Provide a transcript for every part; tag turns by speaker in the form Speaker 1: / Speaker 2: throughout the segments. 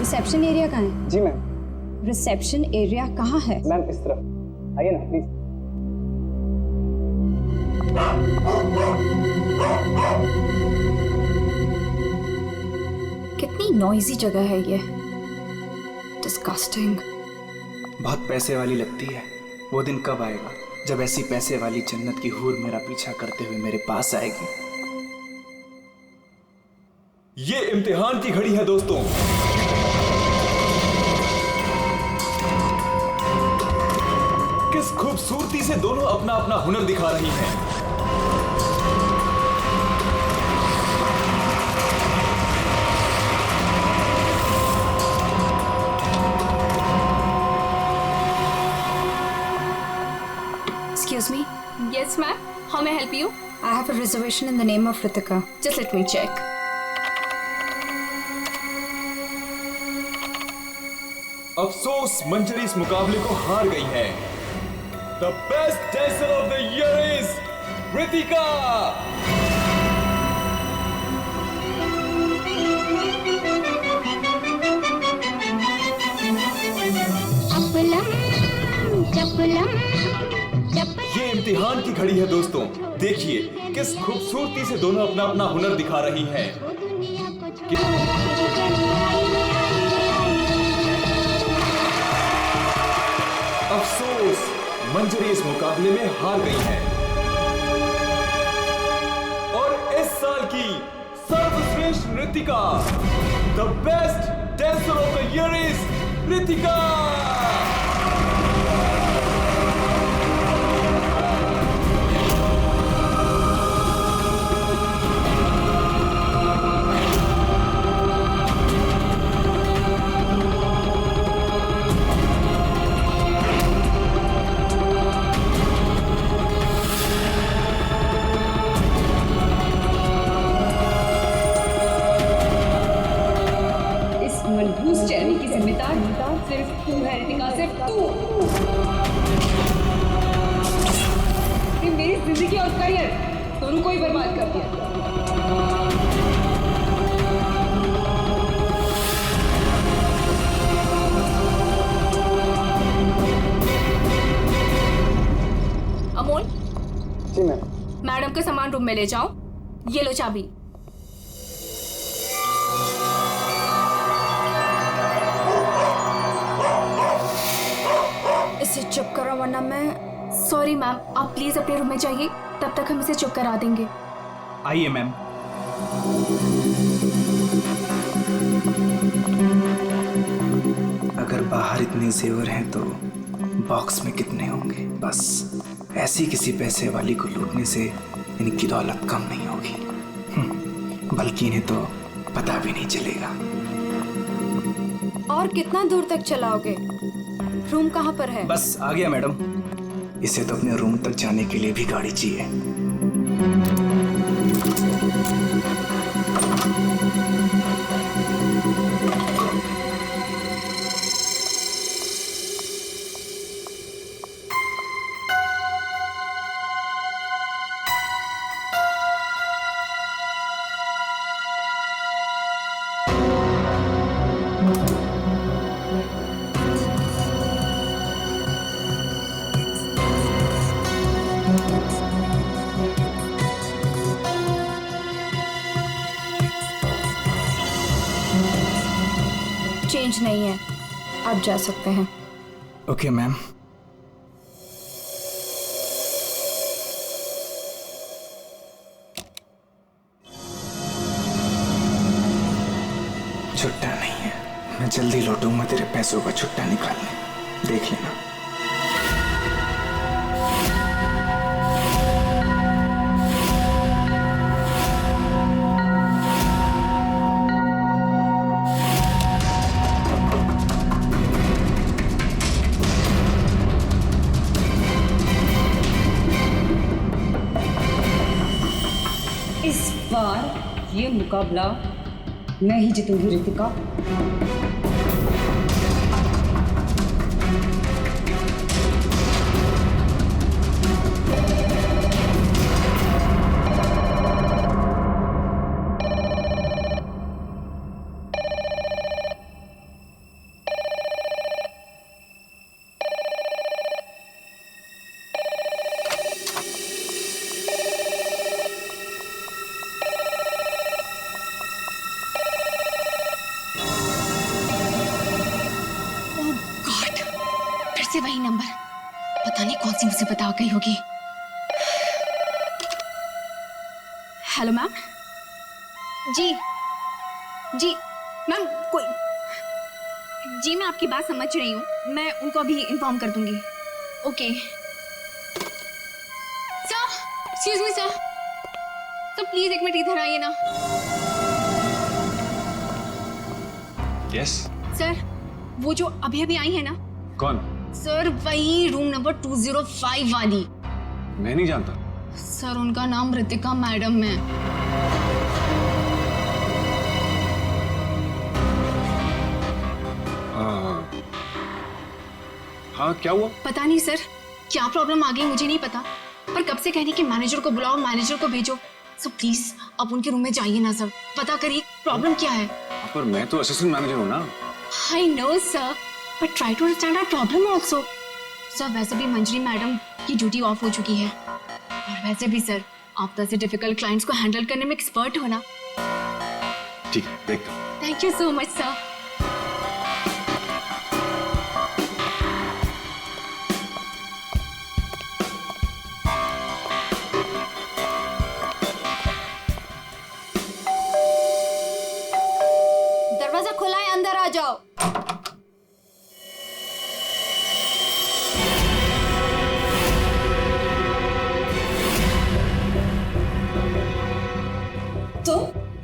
Speaker 1: Reception area कहाँ है?
Speaker 2: जी ma'am.
Speaker 1: Reception area कहाँ है?
Speaker 2: मैम इस तरफ आइए ना प्लीज।
Speaker 1: कितनी नॉइजी जगह है ये। डिस्गस्टिंग।
Speaker 3: बहुत पैसे वाली लगती है। वो दिन कब आएगा जब ऐसी पैसे वाली जन्नत की हूर मेरा पीछा करते हुए मेरे पास आएगी।
Speaker 4: ये इम्तिहान की घड़ी है दोस्तों। किस खूबसूरती से दोनों अपना अपना हुनर दिखा रही हैं।
Speaker 1: Excuse me.
Speaker 5: Yes, ma'am. How may I help you?
Speaker 1: I have a reservation in the name of Ritika.
Speaker 5: Just let me check.
Speaker 4: अफसोस मंजरी इस मुकाबले को हार गई है। The best dancer of the year is Ritika. ये इम्तिहान की घड़ी है दोस्तों। देखिए किस खूबसूरती से दोनों अपना अपना हुनर दिखा रही हैं। अफसोस मंजरी इस मुकाबले में हार गई है और इस साल की सर्वश्रेष्ठ नृत्यिका the best dancer of the year is Ritika.
Speaker 5: मनहूस चेहरे की जिम्मेदार सिर्फ तू है रितिका, सिर्फ तू। मेरी जिंदगी और करियर दोनों को ही बर्बाद कर दिया। अमोल।
Speaker 2: जी मैम।
Speaker 5: मैडम के सामान रूम में ले जाओ। ये लो चाबी।
Speaker 1: इसे चुप करो वरना मैं।
Speaker 5: सॉरी मैम, आप प्लीज अपने रूम में जाइए, तब तक हम इसे चुप करा देंगे।
Speaker 3: आइए मैम। अगर बाहर इतने जेवर हैं तो बॉक्स में कितने होंगे। बस ऐसी किसी पैसे वाली को लूटने से इनकी दौलत कम नहीं होगी, बल्कि इन्हें तो पता भी नहीं चलेगा।
Speaker 1: और कितना दूर तक चलाओगे? रूम कहाँ पर है?
Speaker 3: बस आ गया मैडम। इसे तो अपने रूम तक जाने के लिए भी गाड़ी चाहिए।
Speaker 1: चेंज नहीं है, आप जा सकते हैं।
Speaker 3: Okay ma'am. छुट्टा नहीं है, मैं जल्दी लौटूंगा तेरे पैसों का छुट्टा निकालने, देख लेना।
Speaker 5: इस बार ये मुकाबला मैं ही जीतूंगी रितिका। Hello ma'am. जी जी मैम, कोई जी, मैं आपकी बात समझ रही हूँ, मैं उनको अभी इन्फॉर्म कर दूंगी। Okay sir, excuse me sir, sir please एक मिनट इधर आइए ना।
Speaker 4: यस।
Speaker 5: सर वो जो अभी अभी आई है ना,
Speaker 4: कौन?
Speaker 5: सर वही रूम नंबर 205 वाली।
Speaker 4: मैं नहीं जानता।
Speaker 5: सर उनका नाम रितिका मैडम है।
Speaker 4: हाँ, क्या हुआ?
Speaker 5: पता नहीं सर, क्या प्रॉब्लम आ गई मुझे नहीं पता, पर कब से कह रही कि मैनेजर को बुलाओ, मैनेजर को भेजो। सो प्लीज आप उनके रूम में जाइए ना सर, पता करिए प्रॉब्लम क्या है।
Speaker 4: पर मैं तो असिस्टेंट मैनेजर हूँ ना।
Speaker 5: I know sir, but try to understand our problem also. Sir वैसे भी मंजरी मैडम की ड्यूटी ऑफ हो चुकी है, और वैसे भी सर आप तो ऐसे डिफिकल्ट क्लाइंट्स को हैंडल करने में एक्सपर्ट हो ना।
Speaker 4: ठीक है, देखता हूँ।
Speaker 5: Thank you so much sir.
Speaker 1: दरवाजा खुला है, अंदर आ जाओ।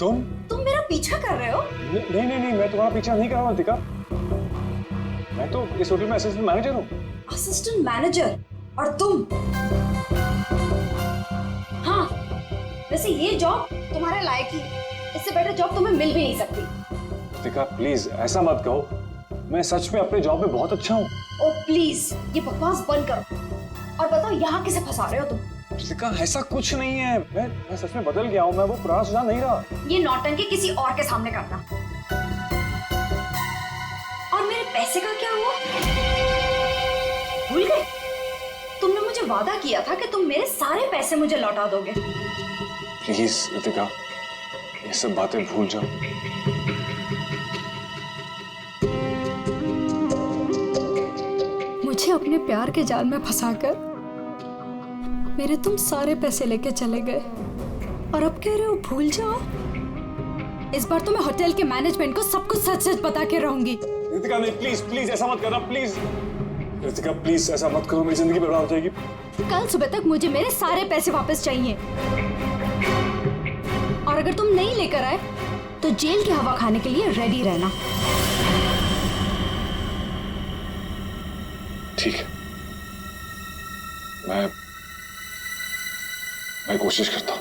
Speaker 2: तुम
Speaker 1: मेरा पीछा कर रहे हो?
Speaker 2: नहीं नहीं नहीं, मैं तुम्हारा पीछा नहीं कर रहा हूँ रितिका। मैं तो इस होटल में असिस्टेंट मैनेजर हूँ।
Speaker 1: Assistant manager? और तुम? हाँ, वैसे ये जॉब तुम्हारे लायक ही, इससे बेटर जॉब तुम्हें मिल भी नहीं सकती।
Speaker 2: रितिका प्लीज ऐसा मत कहो, मैं सच में अपने जॉब में बहुत अच्छा हूँ।
Speaker 1: ओ प्लीज ये बकवास बंद करो और बताओ यहाँ किसे फंसा रहे हो तुम?
Speaker 2: रितिका ऐसा कुछ नहीं है, मैं सच में बदल गया हूँ, मैं वो पुराना सुजान नहीं रहा।
Speaker 1: ये नौटंकी किसी और के सामने करना। और मेरे पैसे का क्या हुआ? भूल गए? तुमने मुझे वादा किया था कि तुम मेरे सारे पैसे मुझे लौटा दोगे।
Speaker 2: प्लीज रितिका ये सब बातें भूल जाओ।
Speaker 1: मुझे अपने प्यार के जाल में फंसाकर मेरे तुम सारे पैसे लेके चले गए, और अब कह रहे हो भूल जाओ। इस बार तो मैं होटल के मैनेजमेंट को सब कुछ सच सच बता के रहूंगी।
Speaker 2: रितिका नहीं, प्लीज प्लीज ऐसा मत करना, प्लीज रितिका प्लीज ऐसा मत करो, मेरी जिंदगी बर्बाद हो जाएगी।
Speaker 1: कल सुबह तक मुझे मेरे सारे पैसे वापस चाहिए, और अगर तुम नहीं लेकर आए तो जेल की हवा खाने के लिए रेडी रहना।
Speaker 2: ठीक है, मैं कोशिश करता हूँ।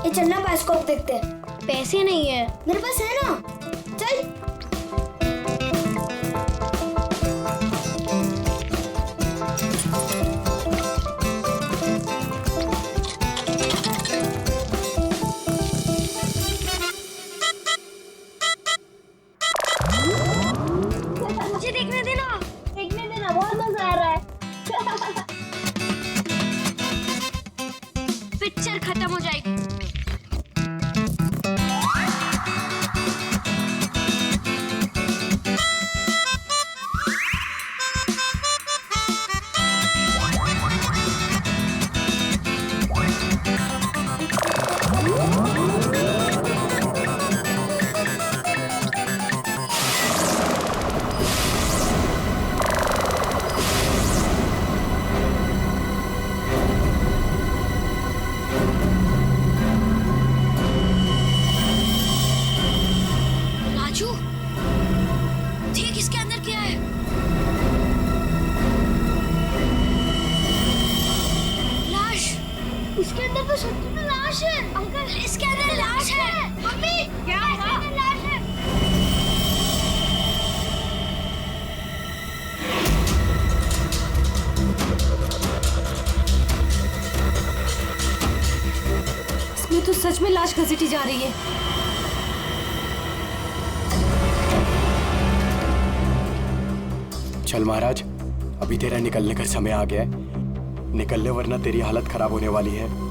Speaker 6: ये चलना बायोस्कोप देखते हैं। पैसे नहीं है मेरे पास, है ना? चल। मुझे देखने देना, बहुत मजा आ रहा है। पिक्चर खत्म हो जाएगी। इसके अंदर तो सच्ची में लाश है। अंकल इसके अंदर लाश है। मम्मी क्या हुआ? लाश है।
Speaker 1: इसमें तो सच में लाश घसीटी जा रही है।
Speaker 3: चल महाराज
Speaker 7: अभी तेरा निकलने का समय आ गया है। निकल ले वरना तेरी हालत खराब होने वाली है।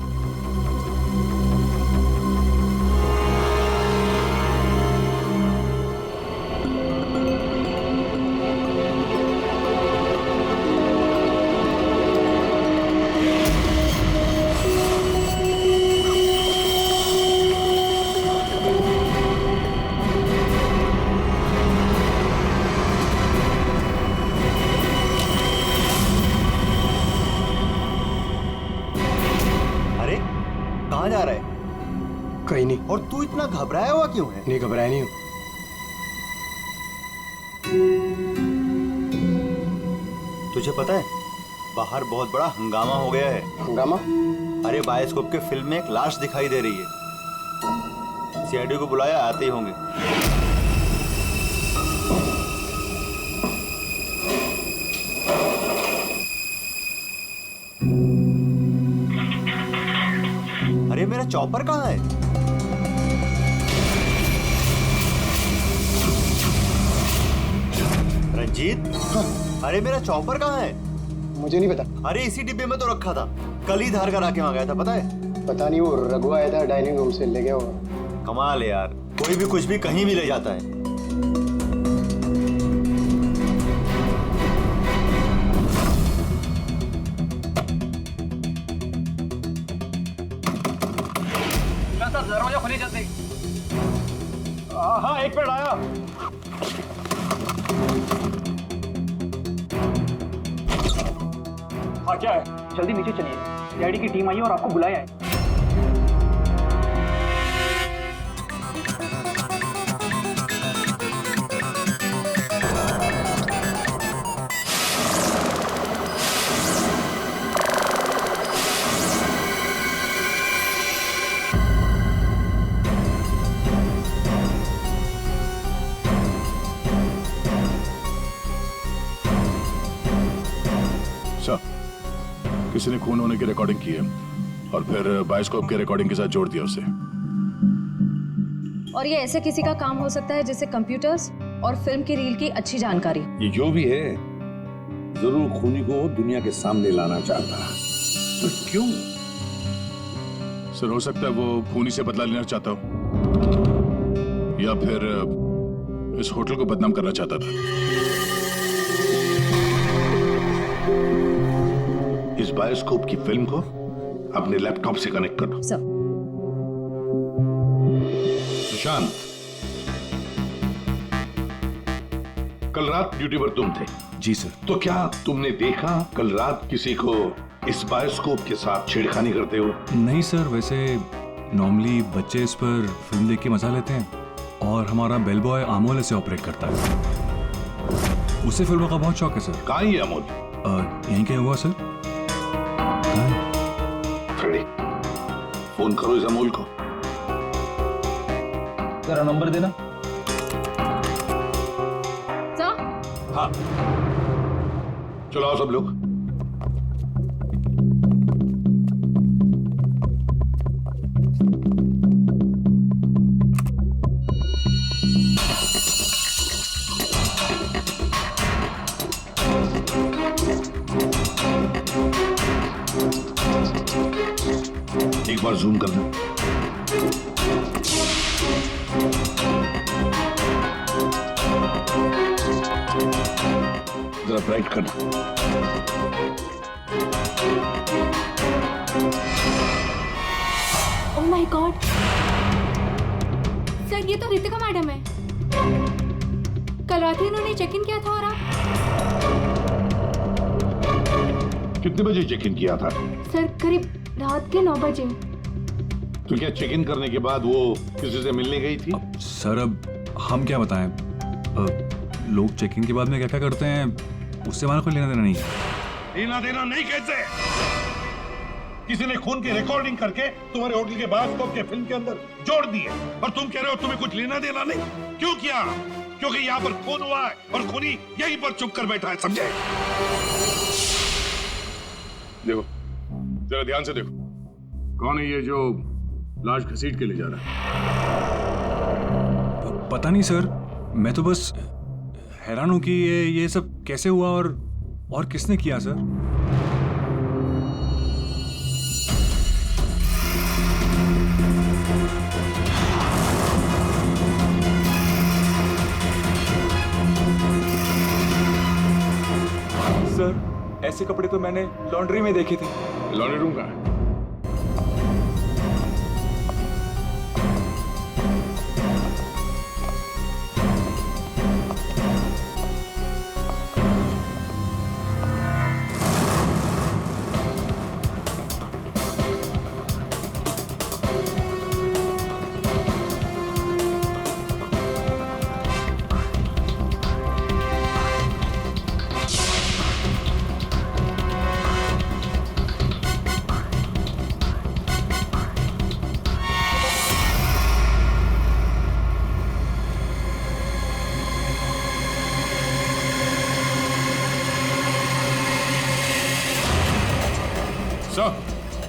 Speaker 8: कहाँ जा रहा है?
Speaker 7: कहीं नहीं।
Speaker 8: और तू इतना घबराया हुआ क्यों है?
Speaker 7: नहीं, घबराया नहीं हूँ।
Speaker 8: तुझे पता है बाहर बहुत बड़ा हंगामा हो गया है।
Speaker 7: हंगामा?
Speaker 8: अरे बायोस्कोप के फिल्म में एक लाश दिखाई दे रही है। सीआईडी को बुलाया, आते ही होंगे। अरे मेरा चॉपर कहाँ है? रंजीत, अरे मेरा चॉपर कहाँ है?
Speaker 7: मुझे नहीं पता।
Speaker 8: अरे इसी डिब्बे में तो रखा था, कल ही धार करा के मंगाया था, पता है?
Speaker 7: पता नहीं, वो रघु आया था डाइनिंग रूम से, ले गया होगा।
Speaker 8: कमाल है यार, कोई भी कुछ भी कहीं भी ले जाता है।
Speaker 2: दरवाजा खोलिए जल्दी। हाँ, एक मिनट आया। हाँ, क्या है?
Speaker 9: जल्दी नीचे चलिए, सीआईडी की टीम आई है और आपको बुलाया है।
Speaker 10: किसी ने खून होने की रिकॉर्डिंग की है और फिर बायोस्कोप के रिकॉर्डिंग के साथ जोड़ दिया उसे।
Speaker 11: और ये ऐसे किसी का काम हो सकता है जिसे कंप्यूटर्स और फिल्म की रील की अच्छी जानकारी।
Speaker 12: ये जो भी है जरूर खूनी को दुनिया के सामने लाना चाहता है। तो क्यों?
Speaker 10: सर, हो सकता है वो खूनी से बदला लेना चाहता हो या फिर इस होटल को बदनाम करना चाहता था।
Speaker 12: इस बायोस्कोप की फिल्म को अपने लैपटॉप से कनेक्ट करो।
Speaker 11: सर।
Speaker 12: सुशांत, कल रात ड्यूटी पर तुम थे?
Speaker 10: जी सर।
Speaker 12: तो क्या तुमने देखा कल रात किसी को इस बायोस्कोप के साथ छेड़खानी करते हो?
Speaker 13: नहीं सर, वैसे नॉर्मली बच्चे इस पर फिल्म देख के मजा लेते हैं और हमारा बेल बॉय अमोल इसे ऑपरेट करता है। उसे फिल्मों का बहुत शौक है सर।
Speaker 12: कहाँ है अमोल?
Speaker 13: यहीं कहीं हुआ सर।
Speaker 12: फ्रेडी, फोन करो इस अमोल को।
Speaker 9: जरा नंबर देना।
Speaker 11: सर?
Speaker 12: हाँ, चलो आओ सब लोग। एक बार जूम करना। जरा ब्राइट करना।
Speaker 5: ओह माय गॉड, सर ये तो रितिका मैडम है। कल रात ही इन्होंने चेक इन किया था। और आप?
Speaker 12: कितने बजे चेक इन किया था?
Speaker 5: सर करीब रात के 9 बजे।
Speaker 12: तो क्या चेक इन करने के बाद वो किसी से मिलने गई थी?
Speaker 13: सर अब हम क्या बताएं, लोग चेक इन के बाद में क्या क्या करते हैं उससे हमारा कोई लेना देना नहीं है।
Speaker 12: लेना देना नहीं कैसे? किसी ने खून की रिकॉर्डिंग करके तुम्हारे होटल के बायोस्कोप के फिल्म के अंदर जोड़ दिए और तुम कह रहे हो तुम्हें कुछ लेना देना नहीं? क्यों किया? क्योंकि यहाँ पर खून हुआ है और खूनी यहीं पर चुप कर बैठा है, समझे?
Speaker 10: देखो, जरा ध्यान से देखो, कौन है ये जो लाश घसीट के ले जा रहा है?
Speaker 13: पता नहीं सर, मैं तो बस हैरान हूं कि ये सब कैसे हुआ और और किसने किया सर?
Speaker 4: सर, ऐसे कपड़े तो मैंने लॉन्ड्री में देखे थे।
Speaker 10: लॉन्ड्री रूम का है।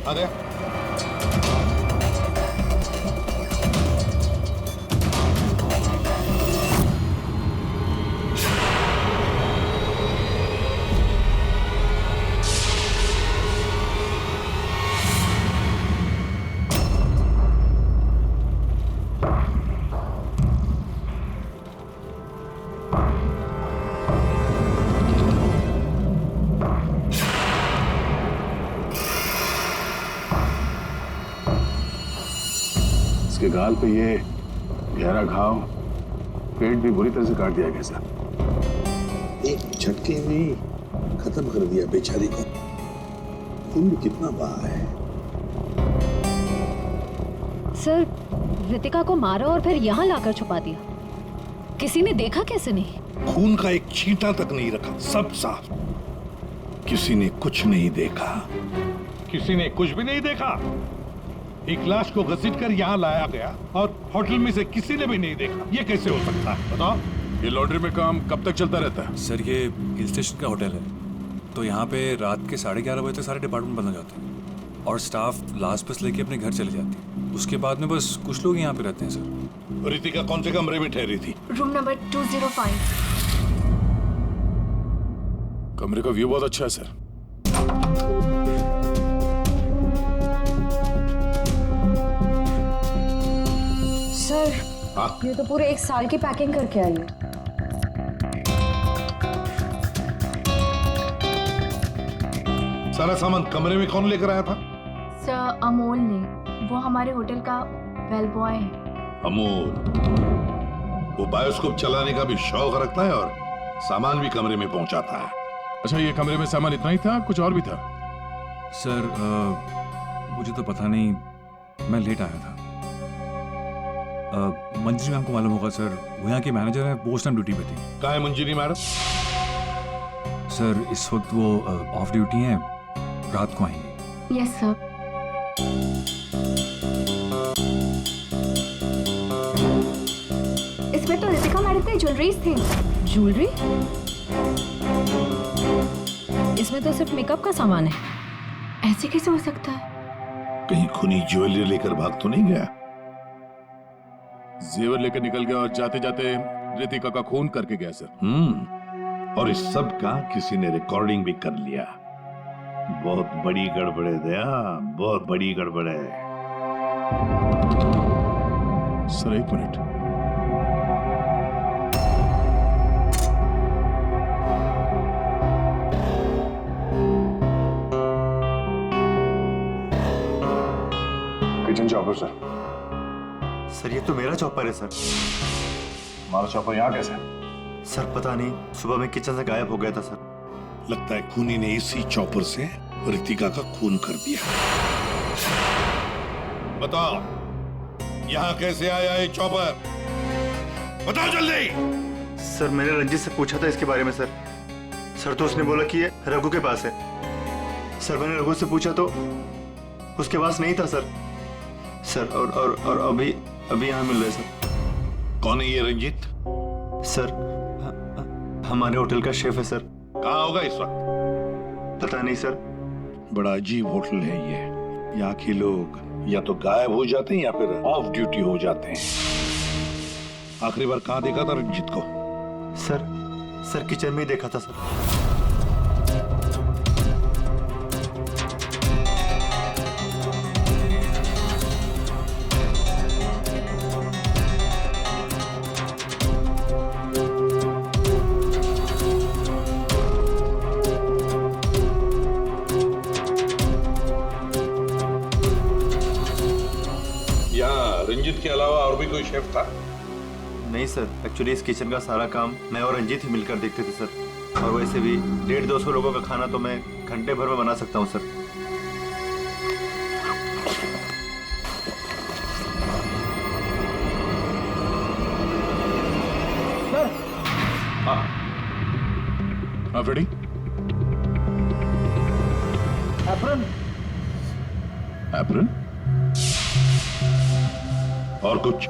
Speaker 12: आ गया।
Speaker 10: इसके गाल पे ये गहरा घाव, पेट भी बुरी तरह से काट दिया गया सर।
Speaker 12: एक झटके में खत्म कर दिया बेचारी को। खून भी कितना बहा है।
Speaker 11: सर, रितिका को मारा और फिर यहाँ लाकर छुपा दिया। किसी ने देखा कैसे नहीं?
Speaker 12: खून का एक छींटा तक नहीं रखा, सब साफ। किसी ने कुछ नहीं देखा। किसी ने कुछ भी नहीं देखा। एक लाश को घसीटकर यहाँ लाया गया और होटल में से किसी ने भी नहीं देखा। ये कैसे हो सकता है बताओ?
Speaker 10: ये लॉन्ड्री में काम कब तक चलता रहता है?
Speaker 13: सर, ये हिल स्टेशन का होटल है, तो यहाँ पे रात के 11:30 बजे तक सारे डिपार्टमेंट बंद हो जाते हैं और स्टाफ लास्ट बस लेके अपने घर चले जाती है। उसके बाद में बस कुछ लोग यहाँ पे रहते हैं सर।
Speaker 12: रितिका कौन से कमरे में ठहरी थी?
Speaker 5: Room number 205।
Speaker 10: कमरे का व्यू बहुत अच्छा है सर।
Speaker 11: सर, ये तो पूरे 1 साल की पैकिंग करके आई है।
Speaker 12: सारा सामान कमरे में कौन लेकर आया था?
Speaker 5: सर, अमोल ने। वो हमारे होटल का बेल बॉय है।
Speaker 12: अमोल, वो बायोस्कोप चलाने का भी शौक रखता है और सामान भी कमरे में पहुंचाता है।
Speaker 10: अच्छा, ये कमरे में सामान इतना ही था, कुछ और भी था?
Speaker 13: सर, मुझे तो पता नहीं, मैं लेट आया था। मंजरी मैम को मालूम होगा सर, वो यहाँ की मैनेजर है, पोस्ट टाइम ड्यूटी पे थी।
Speaker 12: कहाँ है मंजरी मैडम?
Speaker 13: सर, इस वक्त वो ऑफ ड्यूटी हैं, रात को आएंगे।
Speaker 5: Yes sir. इसमें तो रितिका मैडम की ज्वेलरीज थी।
Speaker 11: ज्वेलरी? इसमें तो सिर्फ मेकअप का सामान है।
Speaker 5: ऐसे कैसे हो सकता है?
Speaker 12: कहीं खूनी ज्वेलरी लेकर भाग तो नहीं गया?
Speaker 10: जेवर लेकर निकल गया और जाते जाते रितिका का खून करके गया सर।
Speaker 12: और इस सब का किसी ने रिकॉर्डिंग भी कर लिया। बहुत बड़ी गड़बड़ है दया, बहुत बड़ी गड़बड़ है।
Speaker 10: Sir, 1 minute.
Speaker 2: Kitchen chopper sir.
Speaker 8: Sir, ये तो मेरा चॉपर है सर।
Speaker 2: हमारा चॉपर यहाँ कैसे?
Speaker 8: सर, पता नहीं, सुबह में किचन से गायब हो गया था सर।
Speaker 12: लगता है खूनी ने इसी चॉपर से रितिका का खून कर दिया। बताओ, यहाँ कैसे आया ये चॉपर? बताओ जल्दी।
Speaker 8: सर, मैंने रंजीत से पूछा था इसके बारे में सर। सर, तो उसने बोला कि ये रघु के पास है। सर, मैंने रघु से पूछा तो उसके पास नहीं था सर। सर, और अभी यहाँ मिल रहे सर।
Speaker 12: कौन है ये रंजीत?
Speaker 8: सर, हमारे होटल का शेफ है सर।
Speaker 12: कहाँ होगा इस वक्त?
Speaker 8: पता नहीं सर।
Speaker 12: बड़ा अजीब होटल है ये। यहाँ के लोग या तो गायब हो जाते हैं या फिर ऑफ ड्यूटी हो जाते हैं। आखिरी बार कहाँ देखा था रंजीत को?
Speaker 8: सर, किचन में ही देखा था सर।
Speaker 12: कोई शेफ था?
Speaker 8: नहीं सर, एक्चुअली इस किचन का सारा काम मैं और रंजीत ही मिलकर देखते थे सर। और वैसे भी 150-200 लोगों का खाना तो मैं घंटे भर में बना सकता हूँ सर।
Speaker 10: हाँ फ्रेडी,
Speaker 9: एप्रन।
Speaker 10: एप्रन और कुछ?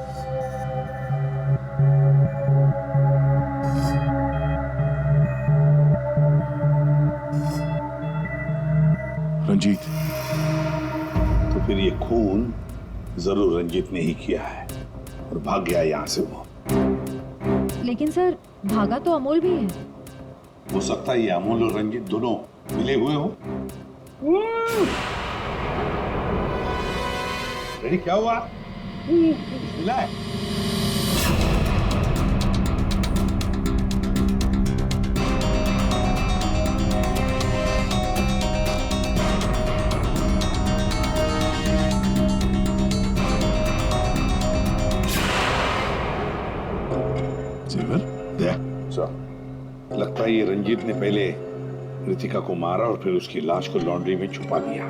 Speaker 10: रंजीत।
Speaker 12: तो फिर ये खून जरूर रंजीत ने ही किया है और भाग गया यहाँ से वो।
Speaker 11: लेकिन सर, भागा तो अमोल भी है।
Speaker 12: हो सकता है ये अमोल और रंजीत दोनों मिले हुए हो। रेडी, क्या हुआ? मिला है? लगता है ये रंजीत ने पहले रितिका को मारा और फिर उसकी लाश को लॉन्ड्री में छुपा दिया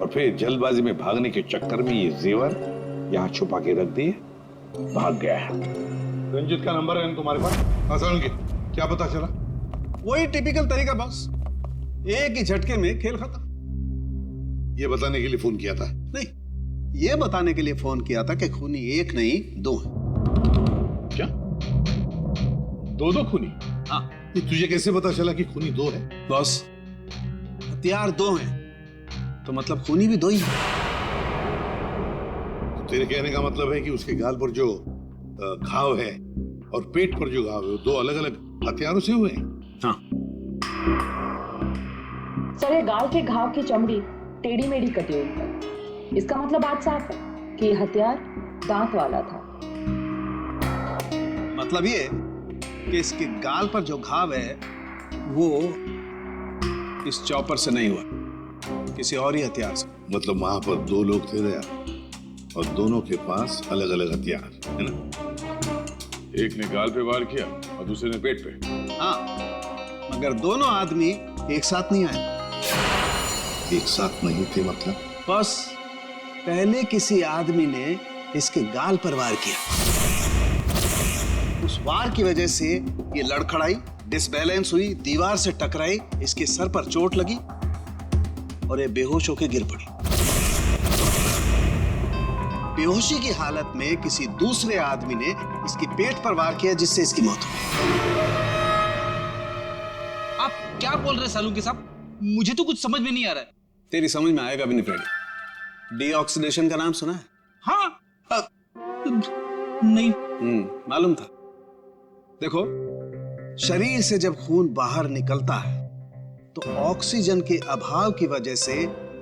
Speaker 12: और फिर जल्दबाजी में भागने के चक्कर में ये जेवर यहाँ छुपा के रख दिए, भाग गया है। रंजीत का नंबर है तुम्हारे पास? आसान के क्या पता चला?
Speaker 14: वही टिपिकल तरीका बॉस, एक ही झटके में खेल खत्म।
Speaker 12: ये बताने के लिए फोन किया था?
Speaker 14: नहीं, ये बताने के लिए फोन किया था कि खूनी एक नहीं दो है।
Speaker 12: क्या? दो खूनी?
Speaker 14: हाँ।
Speaker 12: तुझे कैसे पता चला कि खूनी दो है?
Speaker 14: बॉस, हथियार दो हैं तो मतलब खूनी भी दो ही है।
Speaker 12: तो तेरे कहने का मतलब है कि उसके गाल पर जो घाव है और पेट पर जो घाव है वो दो अलग अलग हथियारों से हुए हैं?
Speaker 14: हाँ।
Speaker 15: सर, ये गाल के घाव की चमड़ी टेढ़ी मेढ़ी कटी हुई है। इसका मतलब बात साफ है कि हथियार दांत वाला था।
Speaker 14: मतलब ये कि इसके गाल पर जो घाव है वो इस चॉपर से नहीं हुआ, किसी और ही हथियार से।
Speaker 12: मतलब वहां पर दो लोग थे दया और दोनों के पास अलग अलग हथियार है ना? एक ने गाल पे वार किया और दूसरे ने पेट पे।
Speaker 14: हाँ, मगर दोनों आदमी एक साथ नहीं आए।
Speaker 12: एक साथ नहीं थे मतलब?
Speaker 14: बस पहले किसी आदमी ने इसके गाल पर वार किया, उस वार की वजह से ये लड़खड़ाई, डिसबैलेंस हुई, दीवार से टकराई, इसके सर पर चोट लगी और ये बेहोश होकर गिर पड़ी। बेहोशी की हालत में किसी दूसरे आदमी ने इसके पेट पर वार किया जिससे इसकी मौत हो गई।
Speaker 16: आप क्या बोल रहे सालूकी साहब? मुझे तो कुछ समझ में नहीं आ रहा है।
Speaker 14: तेरी समझ में आएगा भी नहीं फ्रेडी। डीऑक्सीडेशन का नाम सुना है?
Speaker 16: हाँ। नहीं।
Speaker 14: मालूम था। देखो, शरीर से जब खून बाहर निकलता है तो ऑक्सीजन के अभाव की वजह से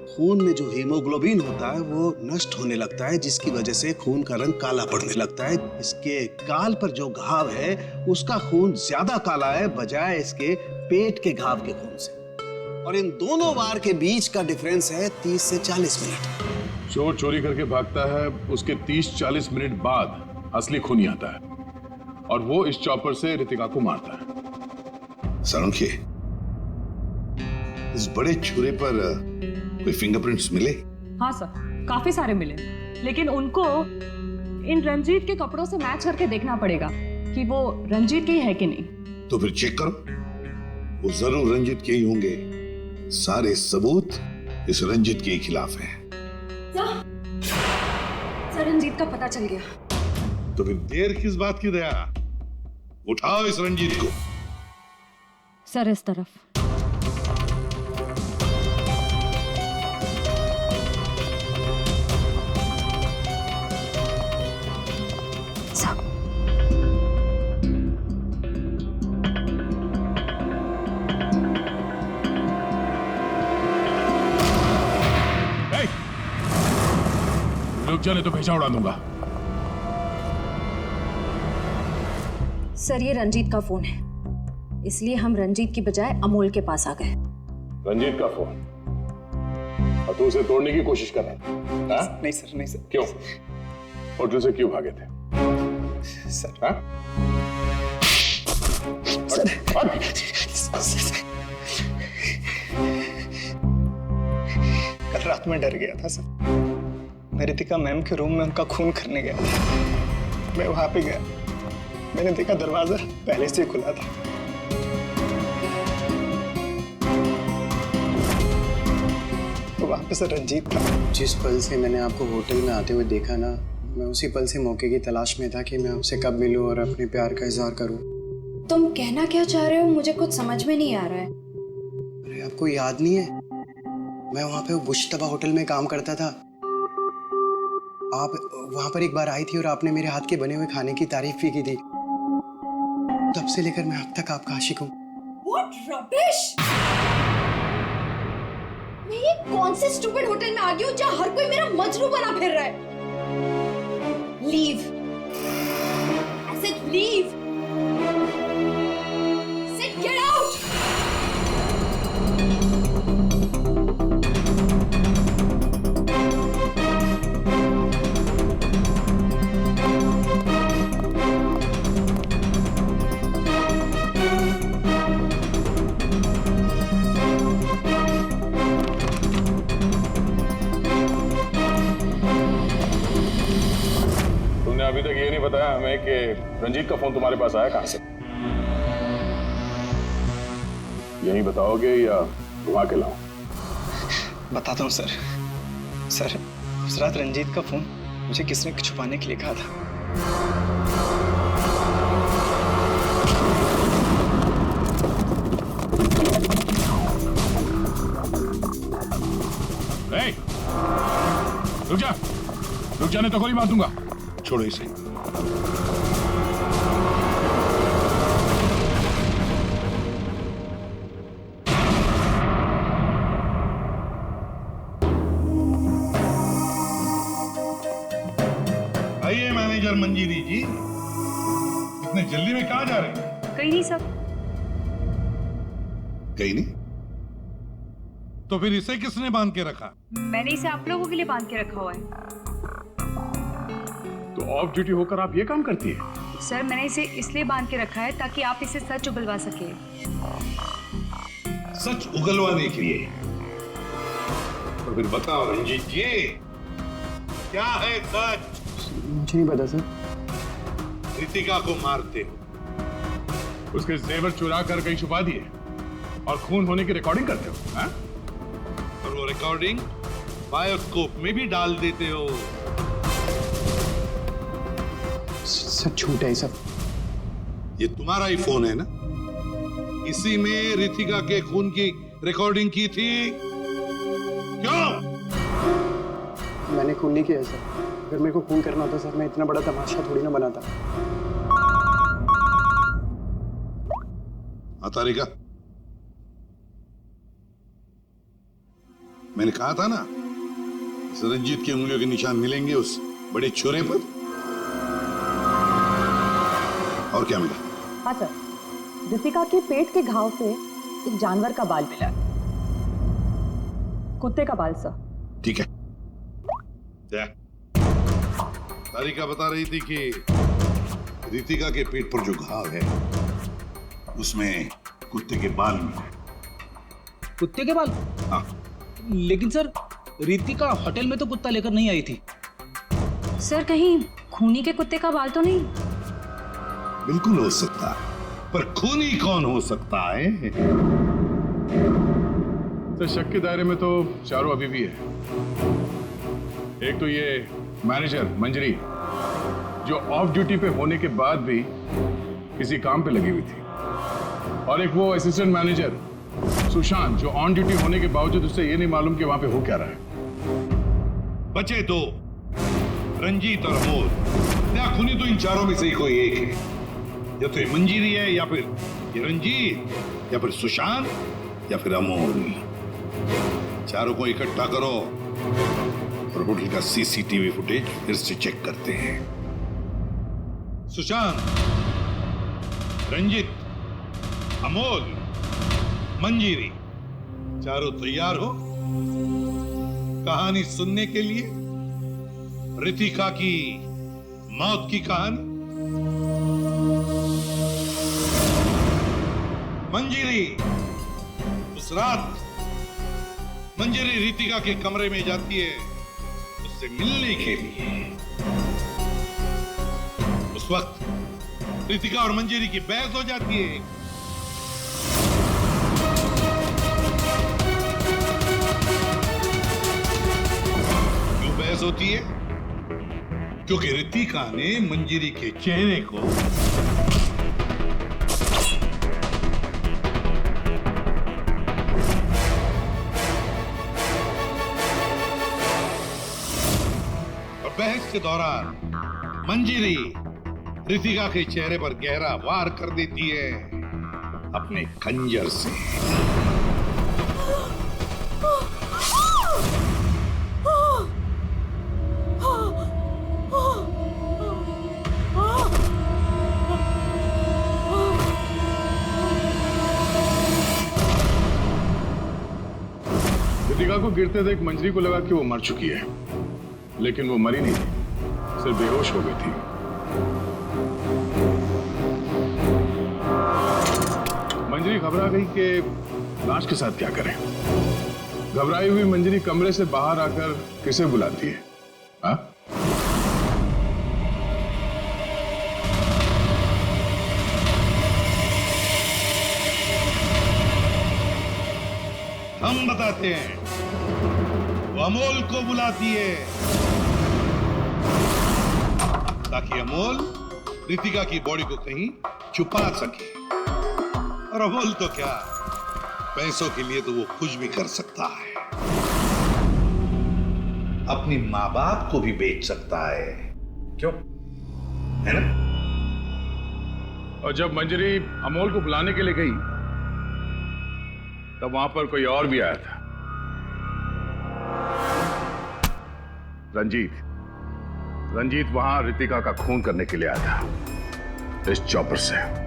Speaker 14: खून में जो हीमोग्लोबिन होता है वो नष्ट होने लगता है, जिसकी वजह से खून का रंग काला पड़ने लगता है। इसके गाल पर जो घाव है उसका खून ज्यादा काला है बजाय इसके पेट के घाव के खून से, और इन दोनों वार के बीच का डिफरेंस है 30 से 40 मिनट।
Speaker 10: चोर चोरी करके भागता है, उसके 30-40 मिनट बाद असली खूनी आता है और वो इस चॉपर से रितिका को मारता है।
Speaker 12: सालुंखे, इस बड़े छुरे पर कोई फिंगरप्रिंट्स मिले?
Speaker 15: हाँ सर, काफी सारे मिले, लेकिन उनको इन रंजीत के कपड़ों से मैच करके देखना पड़ेगा कि वो रंजीत के ही है कि नहीं।
Speaker 12: तो फिर चेक करो, वो जरूर रंजीत के ही होंगे। सारे सबूत इस रंजीत के खिलाफ हैं।
Speaker 1: सर, रंजीत का पता चल गया।
Speaker 12: तो फिर देर किस बात की दया? उठाओ इस रंजीत को।
Speaker 11: सर, इस तरफ।
Speaker 10: रुक जाने तो भेजा उड़ा दूंगा।
Speaker 15: सर, ये रंजीत का फोन है, इसलिए हम रंजीत की बजाय अमोल के पास आ गए।
Speaker 10: रंजीत का फोन? और तू उसे तोड़ने की कोशिश कर रहा था?
Speaker 14: नहीं सर, नहीं सर।
Speaker 10: क्यों? होटल से क्यों भागे थे?
Speaker 3: सर
Speaker 2: हाँ?
Speaker 3: कल रात में डर गया था सर। मैं रितिका मैम के रूम में उनका खून करने गया था। मैं वहां पे गया, मैंने देखा दरवाजा पहले से खुला था। तो वहां पे सर रंजीत था।
Speaker 17: जिस पल से मैंने आपको होटल में आते हुए देखा ना, मैं उसी पल से मौके की तलाश में था कि मैं आपसे कब मिलूं और अपने प्यार का इजहार करूं।
Speaker 1: तुम कहना क्या चाह रहे हो मुझे कुछ समझ में नहीं आ रहा है।
Speaker 17: अरे आपको याद नहीं है, मैं वहां पे बुश्तबा होटल में काम करता था। आप वहां पर एक बार आई थी और आपने मेरे हाथ के बने हुए खाने की तारीफ भी की थी। तब से लेकर मैं अब तक आपका आशिक हूँ।
Speaker 1: What rubbish! मैं ये कौन से स्टूपिड होटल में आ गई हूँ जहाँ हर कोई मेरा मजनू बना फिर रहा है। Leave. I said leave. I said get out.
Speaker 2: अभी तक ये नहीं बताया हमें कि रंजीत का फोन तुम्हारे पास आया कहां से। यही बताओगे या घुमा के लाऊं?
Speaker 3: बताता हूँ सर। सर उस रात रंजीत का फोन मुझे किसने छुपाने के लिए कहा था।
Speaker 10: रुक जाने तो गोली मार दूंगा।
Speaker 12: छोड़ो इसे। आइए मैनेजर मंजीरी जी, इतने जल्दी में कहाँ जा रहे हैं?
Speaker 15: कहीं नहीं सर।
Speaker 12: कहीं नहीं? तो फिर इसे किसने बांध के रखा?
Speaker 15: मैंने इसे आप लोगों के लिए बांध के रखा हुआ है।
Speaker 2: तो ऑफ ड्यूटी होकर आप ये काम करती है?
Speaker 15: सर मैंने इसे इसलिए बांध के रखा है ताकि आप इसे सच उगलवा सके।
Speaker 12: सच उगलवाने के लिए? तो फिर बताओ रंजीत जी, क्या है सच?
Speaker 17: मुझे नहीं पता सर।
Speaker 12: रितिका को मारते हो,
Speaker 10: उसके जेवर चुरा कर कहीं छुपा दिए और खून होने की रिकॉर्डिंग करते हो, हाँ?
Speaker 12: और वो रिकॉर्डिंग बायोस्कोप में भी डाल देते हो।
Speaker 17: सच झूठ है सब।
Speaker 12: ये तुम्हारा ही फोन है ना? इसी में रितिका के खून की रिकॉर्डिंग की थी। क्यों?
Speaker 17: मैंने खून नहीं किया सर। अगर मेरे को खून करना होता सर, मैं इतना बड़ा तमाशा थोड़ी ना बनाता।
Speaker 12: तारिका, मैंने कहा था ना, इस रंजीत की उंगलियों के निशान मिलेंगे उस बड़े छोरे पर। और क्या मिला?
Speaker 15: हाँ सर, रितिका के पेट के घाव से एक जानवर का बाल मिला। कुत्ते का बाल सर।
Speaker 12: ठीक है। तारिका बता रही थी कि रितिका के पेट पर जो घाव है उसमें कुत्ते के बाल मिले।
Speaker 16: कुत्ते के बाल?
Speaker 12: हाँ।
Speaker 16: लेकिन सर रितिका होटल में तो कुत्ता लेकर नहीं आई थी।
Speaker 15: सर कहीं खूनी के कुत्ते का बाल तो नहीं?
Speaker 12: बिल्कुल हो सकता है, पर खूनी कौन हो सकता है?
Speaker 10: तो शक के दायरे में तो चारों अभी भी है। एक तो ये मैनेजर मंजरी जो ऑफ ड्यूटी पे होने के बाद भी किसी काम पे लगी हुई थी, और एक वो असिस्टेंट मैनेजर सुशांत जो ऑन ड्यूटी होने के बावजूद उससे ये नहीं मालूम कि वहां पे हो क्या रहा है।
Speaker 12: बचे दो, रंजीत और अमोल। या खूनी तो इन चारों में से ही कोई एक है। या तो ये मंजीरी है, या फिर ये रंजीत, या फिर सुशांत, या फिर अमोल। चारों को इकट्ठा करो और होटल का सीसीटीवी फुटेज फिर से चेक करते हैं। सुशांत, रंजीत, अमोल, मंजीरी, चारों तैयार हो कहानी सुनने के लिए? रितिका की मौत की कहानी। मंजरी उस रात मंजरी रितिका के कमरे में जाती है उससे मिलने के लिए। उस वक्त रितिका और मंजरी की बहस हो जाती है। क्यों बहस होती है? क्योंकि रितिका ने मंजरी के चेहरे को बहस के दौरान मंजरी रितिका के चेहरे पर गहरा वार कर देती है अपने खंजर से।
Speaker 10: रितिका को गिरते देख मंजरी को लगा कि वो मर चुकी है, लेकिन वो मरी नहीं थी, सिर्फ बेहोश हो गई थी। मंजरी घबरा गई कि लाश के साथ क्या करें। घबराई हुई मंजरी कमरे से बाहर आकर किसे बुलाती है? हाँ?
Speaker 12: हम बताते हैं, वो अमोल को बुलाती है ताकि अमोल रितिका की बॉडी को कहीं छुपा सके। और अमोल तो क्या, पैसों के लिए तो वो कुछ भी कर सकता है। अपनी माँ बाप को भी बेच सकता है, क्यों? है ना?
Speaker 10: और जब मंजरी अमोल को बुलाने के लिए गई तब वहां पर कोई और भी आया था। रंजीत वहां रितिका का खून करने के लिए आया था इस चॉपर से।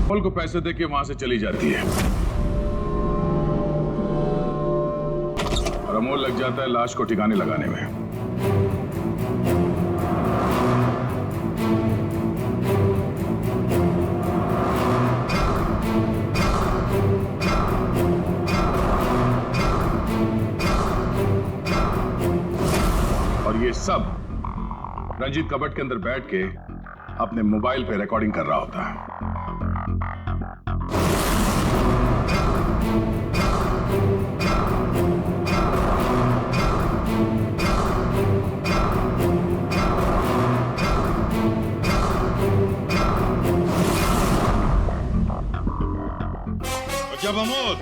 Speaker 10: अमोल को पैसे देके वहां से चली जाती है और अमोल लग जाता है लाश को ठिकाने लगाने में। और ये सब रंजीत कबट के अंदर बैठ के अपने मोबाइल पे रिकॉर्डिंग कर रहा होता है।
Speaker 12: जब अमोल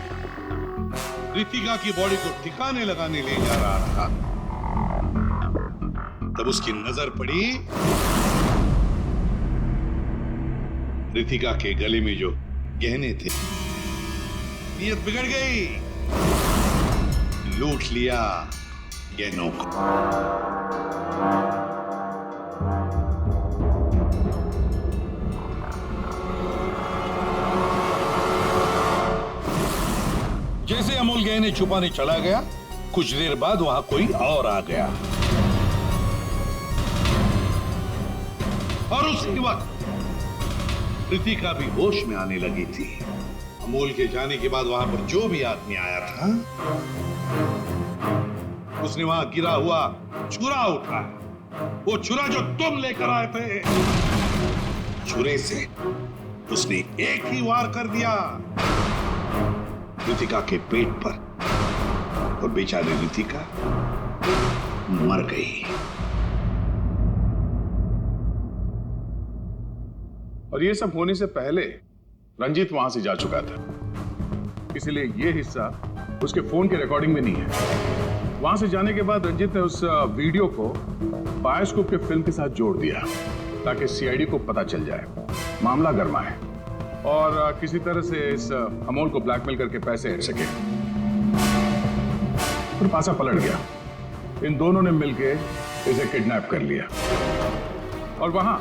Speaker 12: रितिका की बॉडी को ठिकाने लगाने ले जा रहा था तब उसकी नजर पड़ी रितिका के गले में जो गहने थे। नीयत बिगड़ गई, लूट लिया गहनों को। जैसे अमोल गहने छुपाने चला गया, कुछ देर बाद वहां कोई और आ गया और उसी वक्त रितिका भी होश में आने लगी थी। अमोल के जाने के बाद वहां पर जो भी आदमी आया था उसने वहां गिरा हुआ चुरा उठाया वो छुरा जो तुम लेकर आए थे, छुरे से उसने एक ही वार कर दिया रितिका के पेट पर और बेचारी रितिका मर गई।
Speaker 10: और ये सब होने से पहले रंजीत वहां से जा चुका था, इसलिए ये हिस्सा उसके फोन के रिकॉर्डिंग में नहीं है। वहां से जाने के बाद रंजीत ने उस वीडियो को बायोस्कोप के फिल्म के साथ जोड़ दिया ताकि सीआईडी को पता चल जाए, मामला गर्मा है और किसी तरह से इस अमोल को ब्लैकमेल करके पैसे हट सके। फिर पासा पलट गया, इन दोनों ने मिलकर इसे किडनैप कर लिया। और वहां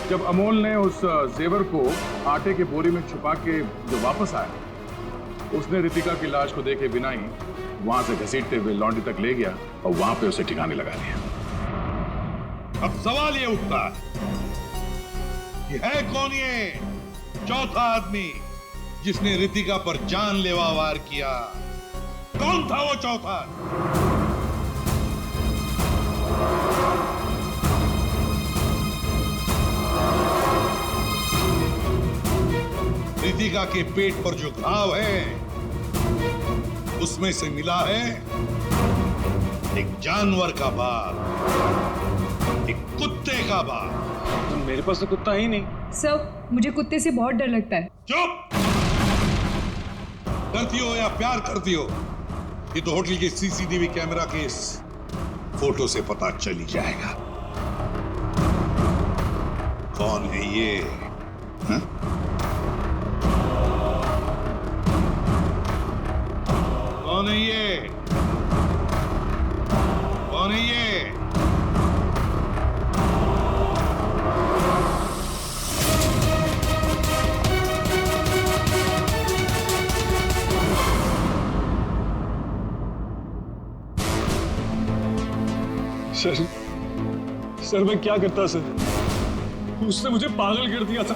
Speaker 10: जब अमोल ने उस जेवर को आटे के बोरी में छुपा के जो वापस आया, उसने रितिका की लाश को देखे बिना ही वहां से घसीटते हुए लॉन्ड्री तक ले गया और वहां पे उसे ठिकाने लगा दिया।
Speaker 12: अब सवाल ये उठता कि है कौन ये चौथा आदमी जिसने रितिका पर जानलेवा वार किया? कौन था वो चौथा? रितिका के पेट पर जो घाव है उसमें से मिला है एक जानवर का बाल, एक कुत्ते का बाल।
Speaker 2: तो मेरे पास तो कुत्ता ही नहीं।
Speaker 15: सर, मुझे कुत्ते से बहुत डर लगता है।
Speaker 12: चुप! डरती हो या प्यार करती हो, ये तो होटल के सीसीटीवी कैमरा के इस फोटो से पता चल ही जाएगा कौन है ये। हा? कौन है ये? कौन है ये?
Speaker 2: सर मैं क्या करता सर? उसने मुझे पागल कर दिया था।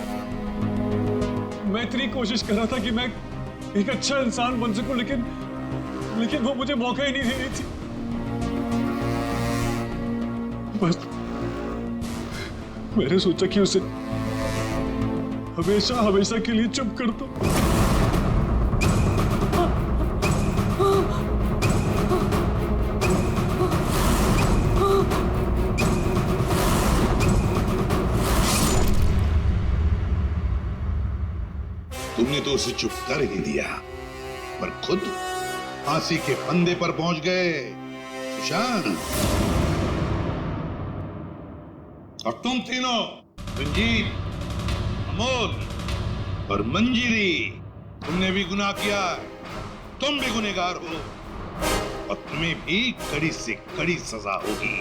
Speaker 2: मैं इतनी कोशिश कर रहा था कि मैं एक अच्छा इंसान बन सकूं, लेकिन वो मुझे मौका ही नहीं दे रही थी। बस मैंने सोचा कि उसे हमेशा हमेशा के लिए चुप कर दो।
Speaker 12: तुमने तो उसे चुप कर ही दिया, पर खुद फांसी के फंदे पर पहुंच गए सुशांत। और तुम तीनों, रंजीत, अमोल और मंजिरी, तुमने भी गुनाह किया। तुम भी गुनहगार हो और तुम्हें भी कड़ी से कड़ी सजा होगी।